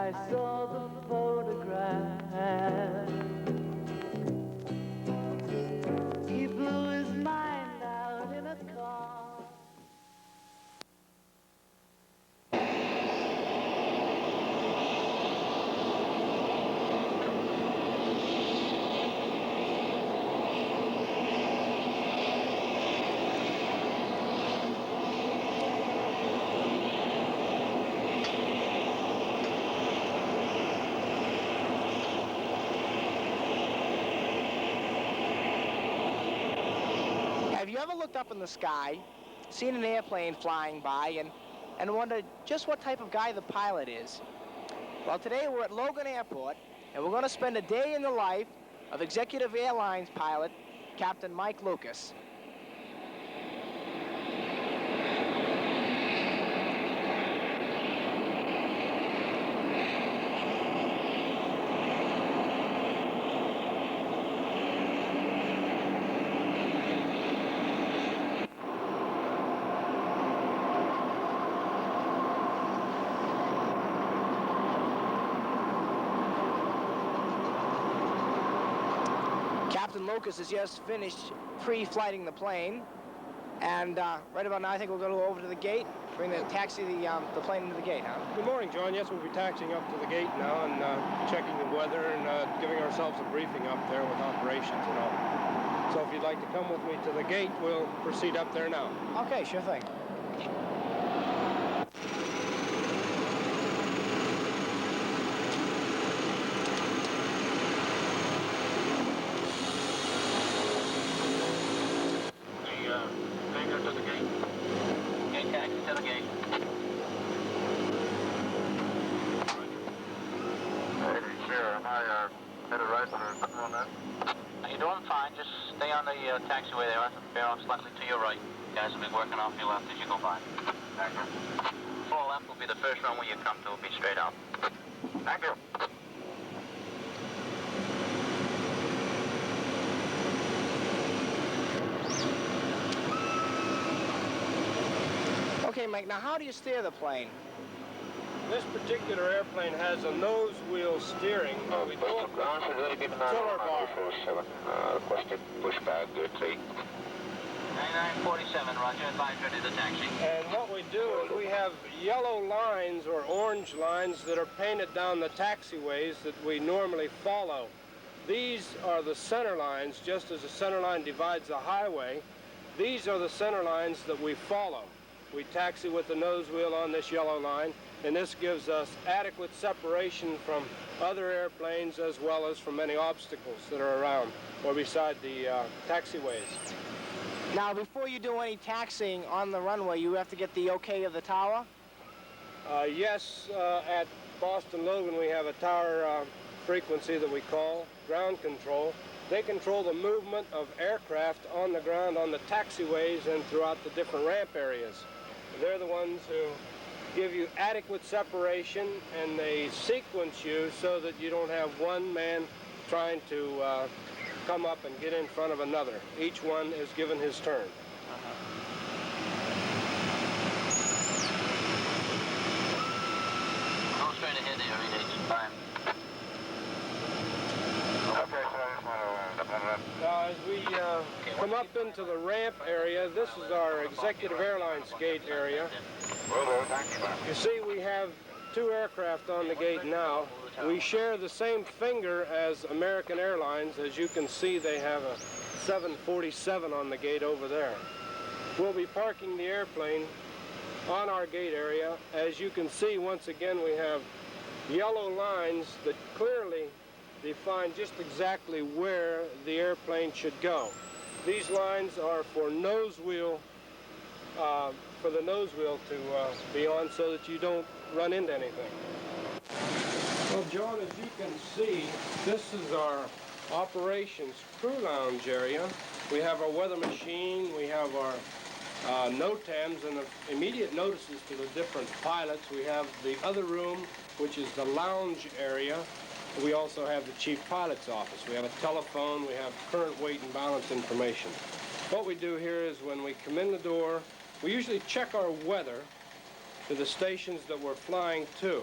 I saw the photograph. He blew his mind out in a car. Have you ever looked up in the sky, seen an airplane flying by, and wondered just what type of guy the pilot is? Well, today we're at Logan Airport, and we're going to spend a day in the life of Executive Airlines pilot, Captain Mike Lucas. Captain Lucas has just finished pre-flighting the plane, and right about now I think we'll go over to the gate, taxi the plane into the gate, huh? Good morning, John. Yes, we'll be taxiing up to the gate now and checking the weather and giving ourselves a briefing up there with operations and all. So if you'd like to come with me to the gate, we'll proceed up there now. Okay, sure thing. You're doing fine. Just stay on the taxiway there. Bear off slightly to your right. Guys will be working off your left as you go by. Thank you. Full left will be the first runway you come to. Will be straight out. Thank you. Okay, Mike, now how do you steer the plane? This particular airplane has a nose wheel steering. We do it with tiller bar. Requested pushback, good 9947, roger. Advise ready to taxi. And what we do is we have yellow lines or orange lines that are painted down the taxiways that we normally follow. These are the center lines, just as the center line divides the highway. These are the center lines that we follow. We taxi with the nose wheel on this yellow line, and this gives us adequate separation from other airplanes as well as from any obstacles that are around or beside the taxiways. Now, before you do any taxiing on the runway, you have to get the okay of the tower? Yes, at Boston Logan we have a tower frequency that we call ground control. They control the movement of aircraft on the ground on the taxiways and throughout the different ramp areas. They're the ones who give you adequate separation, and they sequence you so that you don't have one man trying to come up and get in front of another. Each one is given his turn. Go straight ahead there, read time. Now, as we come up into the ramp area, this is our Executive Airlines gate area. You see, we have two aircraft on the gate now. We share the same finger as American Airlines. As you can see, they have a 747 on the gate over there. We'll be parking the airplane on our gate area. As you can see, once again, we have yellow lines that clearly define just exactly where the airplane should go. These lines are for nose wheel, for the nose wheel to be on so that you don't run into anything. Well, John, as you can see, this is our operations crew lounge area. We have our weather machine, we have our NOTAMs and the immediate notices to the different pilots. We have the other room, which is the lounge area. We also have the chief pilot's office. We have a telephone, we have current weight and balance information. What we do here is when we come in the door, we usually check our weather to the stations that we're flying to.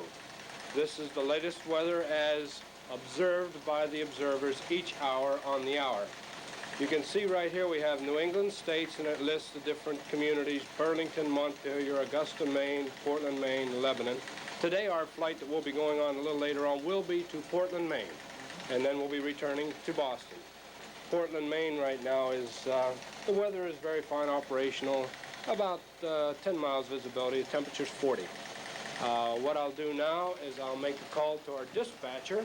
This is the latest weather as observed by the observers each hour on the hour. You can see right here we have New England states, and it lists the different communities: Burlington, Montpelier, Augusta, Maine, Portland, Maine, Lebanon. Today our flight that will be going on a little later on will be to Portland, Maine, and then we'll be returning to Boston. Portland, Maine right now is, the weather is very fine, operational, about 10 miles visibility, the temperature's 40. What I'll do now is I'll make a call to our dispatcher.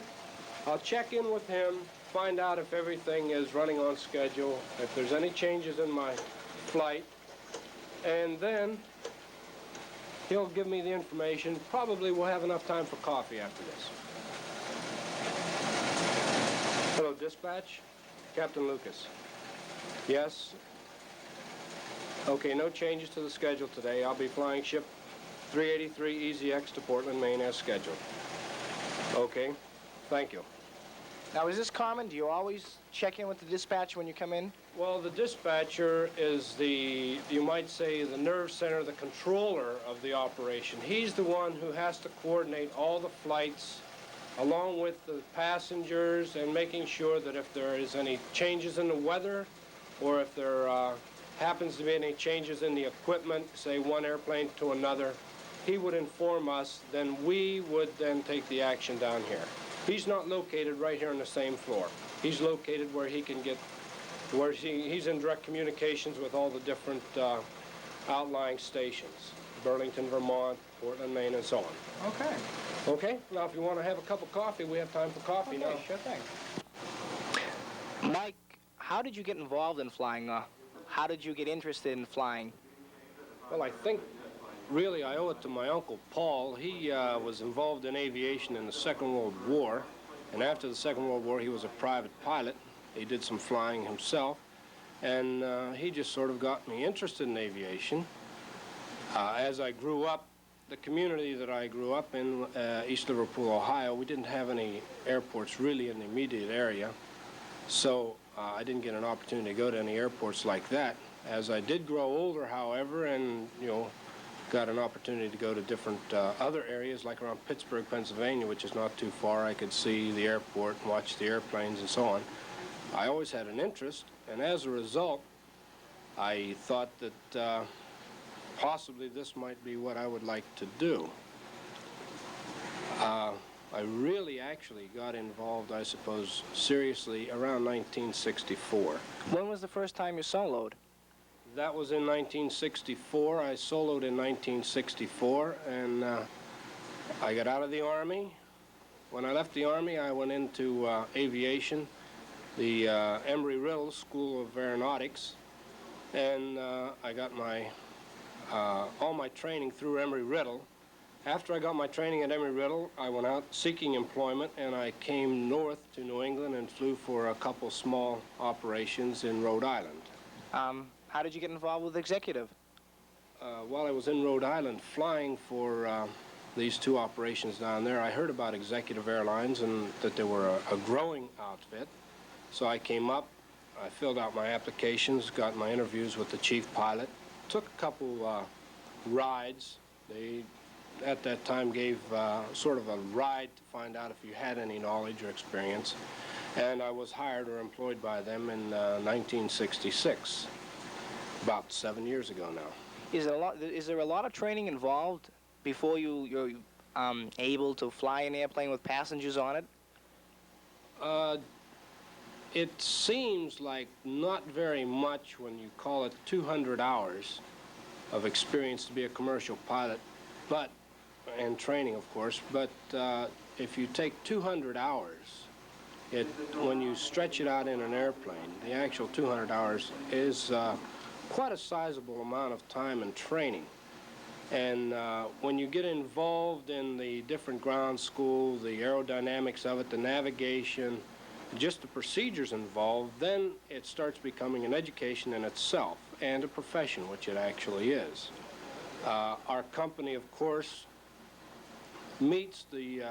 I'll check in with him, find out if everything is running on schedule, if there's any changes in my flight, and then he'll give me the information. Probably we'll have enough time for coffee after this. Hello, dispatch. Captain Lucas. Yes? Okay, no changes to the schedule today. I'll be flying ship 383 EZX to Portland, Maine as scheduled. Okay, thank you. Now, is this common? Do you always check in with the dispatcher when you come in? Well, the dispatcher is the, you might say, the nerve center, the controller of the operation. He's the one who has to coordinate all the flights along with the passengers and making sure that if there is any changes in the weather or if there happens to be any changes in the equipment, say one airplane to another, he would inform us, then we would then take the action down here. He's not located right here on the same floor. He's located where he can get, where he's in direct communications with all the different outlying stations. Burlington, Vermont, Portland, Maine, and so on. Okay. Okay, now if you want to have a cup of coffee, we have time for coffee now. Sure thing. Mike, how did you get involved in flying? How did you get interested in flying? Well, I think really I owe it to my Uncle Paul. He was involved in aviation in the Second World War, and after the Second World War he was a private pilot. He did some flying himself, and he just sort of got me interested in aviation. As I grew up, the community that I grew up in, East Liverpool, Ohio, we didn't have any airports really in the immediate area, so I didn't get an opportunity to go to any airports like that. As I did grow older, however, and, you know, got an opportunity to go to different other areas, like around Pittsburgh, Pennsylvania, which is not too far. I could see the airport and watch the airplanes and so on. I always had an interest, and as a result, I thought that possibly this might be what I would like to do. I really actually got involved, I suppose, seriously around 1964. When was the first time you soloed? That was in 1964. I soloed in 1964, and I got out of the Army. When I left the Army, I went into aviation, the Embry-Riddle School of Aeronautics, and I got my all my training through Embry-Riddle. After I got my training at Embry-Riddle, I went out seeking employment, and I came north to New England and flew for a couple small operations in Rhode Island. How did you get involved with executive? While I was in Rhode Island flying for these two operations down there, I heard about Executive Airlines and that they were a growing outfit. So I came up, I filled out my applications, got my interviews with the chief pilot, took a couple rides. They, at that time, gave sort of a ride to find out if you had any knowledge or experience. And I was hired or employed by them in 1966, about 7 years ago now. Is there a lot of training involved before you're able to fly an airplane with passengers on it? It seems like not very much when you call it 200 hours of experience to be a commercial pilot, but, and training, of course, but if you take 200 hours, when you stretch it out in an airplane, the actual 200 hours is quite a sizable amount of time and training. And when you get involved in the different ground school, the aerodynamics of it, the navigation, just the procedures involved, then it starts becoming an education in itself and a profession, which it actually is. Our company, of course, meets the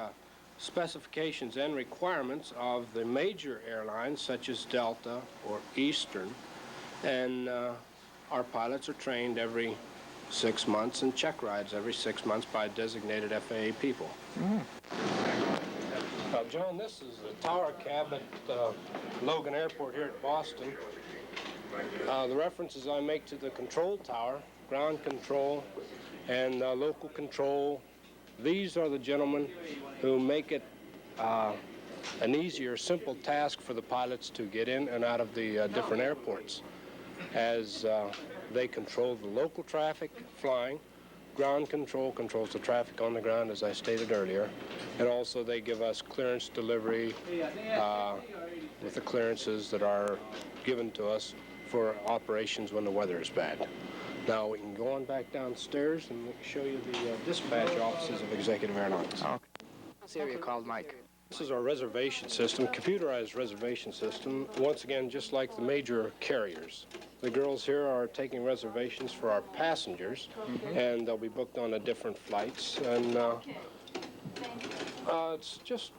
specifications and requirements of the major airlines such as Delta or Eastern, and our pilots are trained every 6 months and check rides every 6 months by designated FAA people. John, this is the tower cab at Logan Airport here at Boston. The references I make to the control tower, ground control, and local control, these are the gentlemen who make it an easier, simple task for the pilots to get in and out of the different airports, as they control the local traffic flying. Ground control controls the traffic on the ground, as I stated earlier, and also they give us clearance delivery with the clearances that are given to us for operations when the weather is bad. Now we can go on back downstairs and show you the dispatch offices of Executive Airlines. Okay. What's the area called, Mike? This is our reservation system, computerized reservation system, once again just like the major carriers. The girls here are taking reservations for our passengers, and they'll be booked on the different flights, and it's just,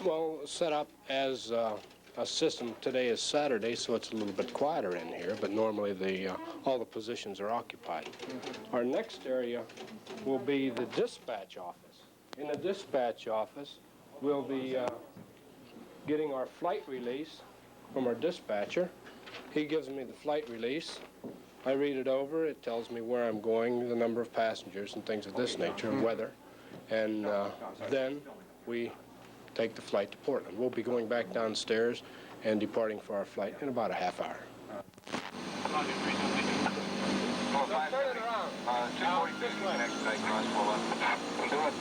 well, set up as a system. Today is Saturday, so it's a little bit quieter in here, but normally all the positions are occupied. Our next area will be the dispatch office. In the dispatch office, we'll be getting our flight release from our dispatcher. He gives me the flight release. I read it over. It tells me where I'm going, the number of passengers, and things of this nature, and weather. And then we take the flight to Portland. We'll be going back downstairs and departing for our flight in about a half hour. Turn it around. 246 next take, cross, do it.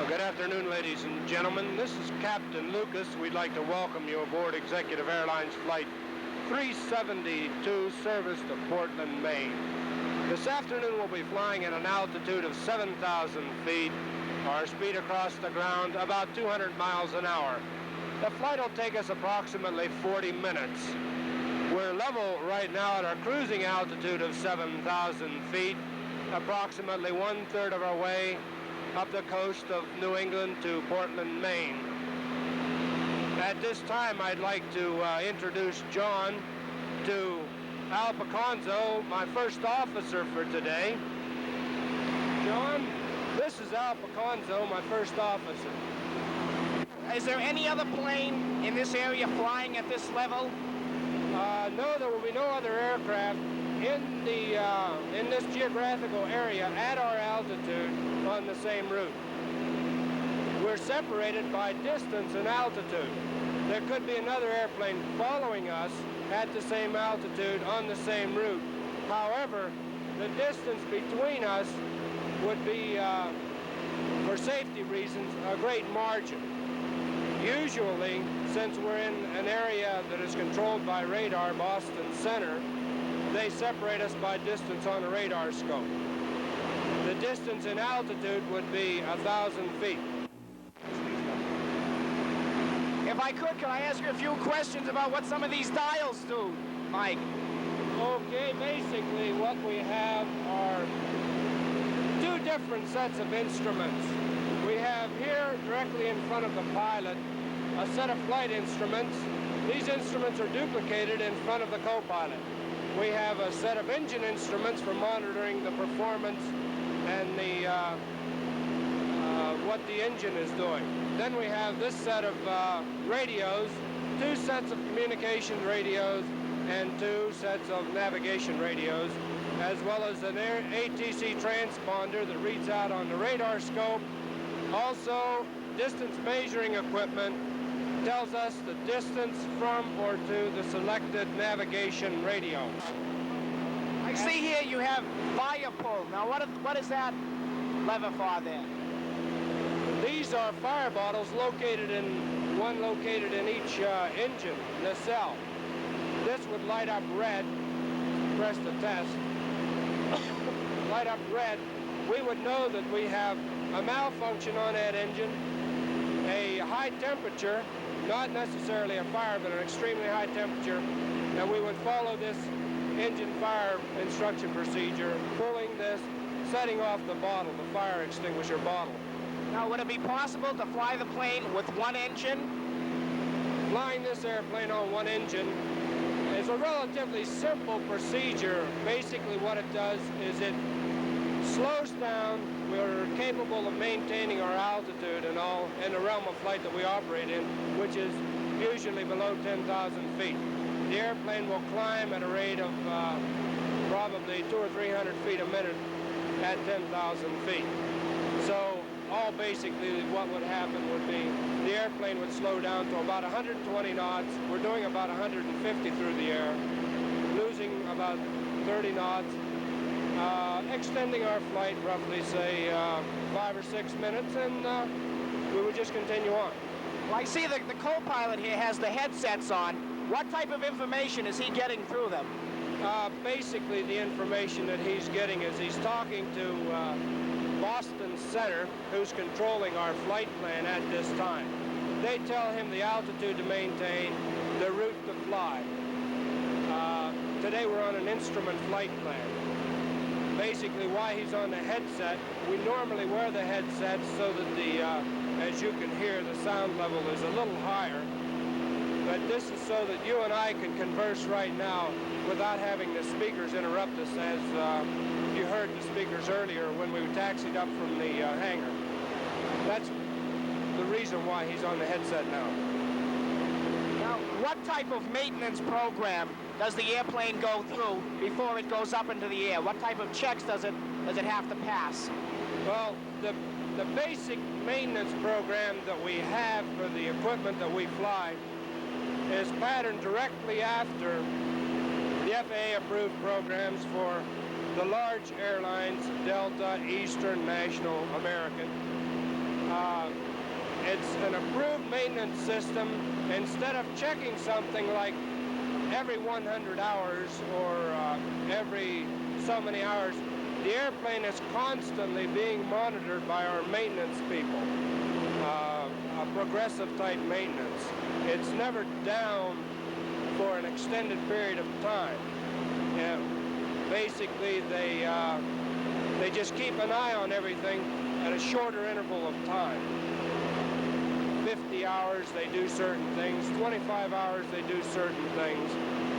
Good afternoon, ladies and gentlemen. This is Captain Lucas. We'd like to welcome you aboard Executive Airlines Flight 372, service to Portland, Maine. This afternoon we'll be flying at an altitude of 7,000 feet. Our speed across the ground about 200 miles an hour. The flight will take us approximately 40 minutes. We're level right now at our cruising altitude of 7,000 feet, approximately 1/3 of our way up the coast of New England to Portland, Maine. At this time, I'd like to introduce John to Al Piconzo, my first officer for today. John, this is Al Piconzo, my first officer. Is there any other plane in this area flying at this level? No, there will be no other aircraft in this geographical area at our altitude on the same route. We're separated by distance and altitude. There could be another airplane following us at the same altitude on the same route. However, the distance between us would be, for safety reasons, a great margin. Usually, since we're in an area that is controlled by radar, Boston Center, they separate us by distance on a radar scope. The distance in altitude would be 1,000 feet. If I could I ask you a few questions about what some of these dials do, Mike? Okay, basically what we have are two different sets of instruments. We have here, directly in front of the pilot, a set of flight instruments. These instruments are duplicated in front of the co-pilot. We have a set of engine instruments for monitoring the performance and the what the engine is doing. Then we have this set of radios, 2 sets of communication radios and 2 sets of navigation radios, as well as an ATC transponder that reads out on the radar scope. Also, distance measuring equipment tells us the distance from or to the selected navigation radio. I see here you have fire pull. Now, what is that lever for there? These are fire bottles located in each engine nacelle. This would light up red. Press the test. Light up red. We would know that we have a malfunction on that engine, a high temperature, not necessarily a fire, but an extremely high temperature, and we would follow this engine fire instruction procedure, pulling this, setting off the bottle, the fire extinguisher bottle. Now, would it be possible to fly the plane with one engine? Flying this airplane on one engine is a relatively simple procedure. Basically what it does is it slows down. We're capable of maintaining our altitude and all in the realm of flight that we operate in, which is usually below 10,000 feet. The airplane will climb at a rate of probably 200 or 300 feet a minute at 10,000 feet. So all basically what would happen would be the airplane would slow down to about 120 knots. We're doing about 150 through the air, losing about 30 knots, extending our flight roughly, say, 5 or 6 minutes, and we would just continue on. Well, I see the co-pilot here has the headsets on. What type of information is he getting through them? Basically, the information that he's getting is he's talking to Boston Center, who's controlling our flight plan at this time. They tell him the altitude to maintain, the route to fly. Today we're on an instrument flight plan. Basically why he's on the headset, we normally wear the headset so that the, as you can hear, the sound level is a little higher. But this is so that you and I can converse right now without having the speakers interrupt us, as you heard the speakers earlier when we taxied up from the hangar. That's the reason why he's on the headset now. Now, what type of maintenance program does the airplane go through before it goes up into the air? What type of checks does it have to pass? Well, the basic maintenance program that we have for the equipment that we fly is patterned directly after the FAA-approved programs for the large airlines, Delta, Eastern, National, American. It's an approved maintenance system. Instead of checking something like every 100 hours or every so many hours, the airplane is constantly being monitored by our maintenance people, a progressive type maintenance. It's never down for an extended period of time. And basically, they just keep an eye on everything at a shorter interval of time. 50 hours, they do certain things. 25 hours, they do certain things.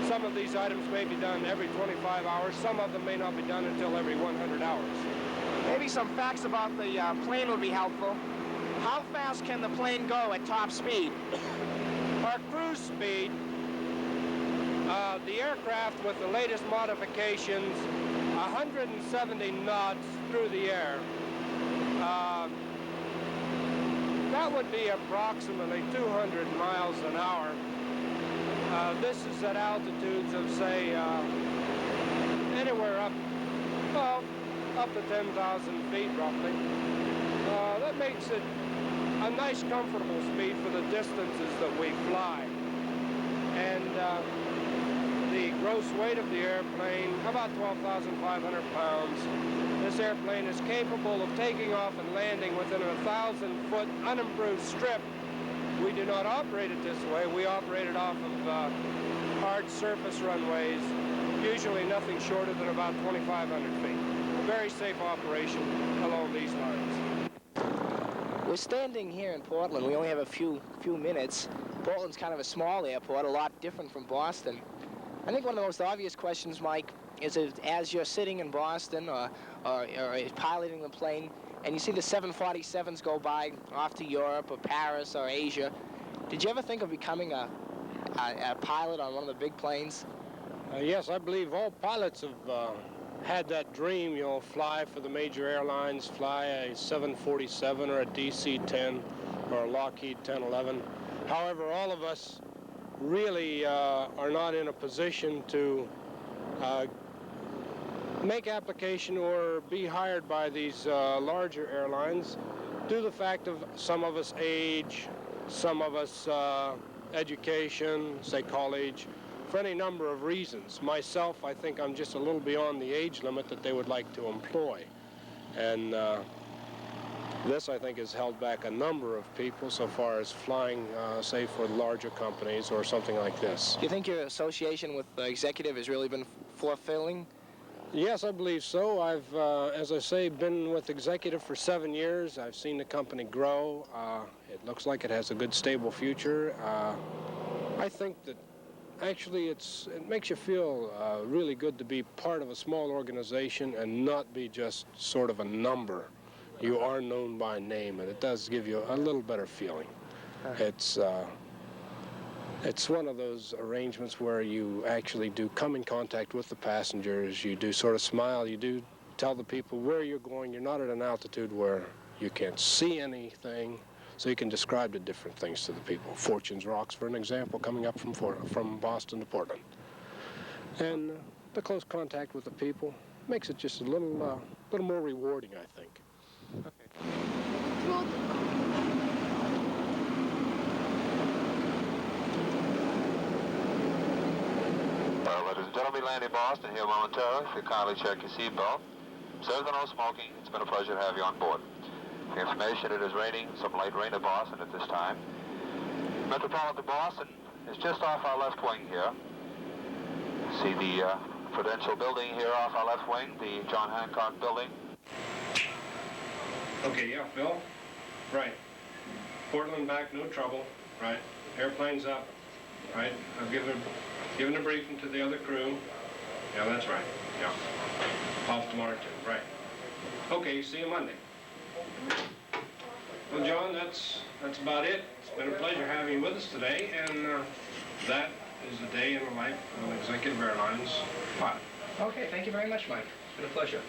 Some of these items may be done every 25 hours. Some of them may not be done until every 100 hours. Maybe some facts about the plane would be helpful. How fast can the plane go at top speed? Our cruise speed, the aircraft with the latest modifications, 170 knots through the air. That would be approximately 200 miles an hour. This is at altitudes of, say, anywhere up to 10,000 feet, roughly. That makes it a nice, comfortable speed for the distances that we fly. And the gross weight of the airplane, about 12,500 pounds. This airplane is capable of taking off and landing within a 1,000-foot unimproved strip. We do not operate it this way. We operate it off of hard surface runways, usually nothing shorter than about 2,500 feet. A very safe operation along these lines. We're standing here in Portland. We only have a few minutes. Portland's kind of a small airport, a lot different from Boston. I think one of the most obvious questions, Mike, is that as you're sitting in Boston or piloting the plane, and you see the 747s go by off to Europe or Paris or Asia, did you ever think of becoming a pilot on one of the big planes? Yes, I believe all pilots have had that dream, you know, fly for the major airlines, fly a 747 or a DC-10 or a Lockheed 1011. However, all of us really are not in a position to make application or be hired by these larger airlines due to the fact of some of us age, some of us education, say college, for any number of reasons. Myself, I think I'm just a little beyond the age limit that they would like to employ. And this, I think, has held back a number of people so far as flying, say, for larger companies or something like this. Do you think your association with the executive has really been fulfilling? Yes, I believe so. I've, as I say, been with Executive for 7 years. I've seen the company grow. It looks like it has a good, stable future. I think that actually it makes you feel really good to be part of a small organization and not be just sort of a number. You are known by name, and it does give you a little better feeling. It's one of those arrangements where you actually do come in contact with the passengers. You do sort of smile. You do tell the people where you're going. You're not at an altitude where you can't see anything, so you can describe the different things to the people. Fortune's Rocks, for an example, coming up from Boston to Portland. And the close contact with the people makes it just a little more rewarding, I think. Ladies and gentlemen, landing Boston here momentarily. If you kindly check your seatbelt. Says no smoking. It's been a pleasure to have you on board. For information, it is raining, some light rain at Boston at this time. Metropolitan Boston is just off our left wing here. See the Prudential building here off our left wing, the John Hancock building. Okay, yeah, Phil. Right. Portland back, no trouble. Right. Airplane's up. Right. I've given a briefing to the other crew. Yeah, that's right. Yeah. Off to Martin. Right. Okay, see you Monday. Well, John, that's about it. It's been a pleasure having you with us today, and that is a day in the life of an Executive Airlines pilot. Okay, thank you very much, Mike. It's been a pleasure.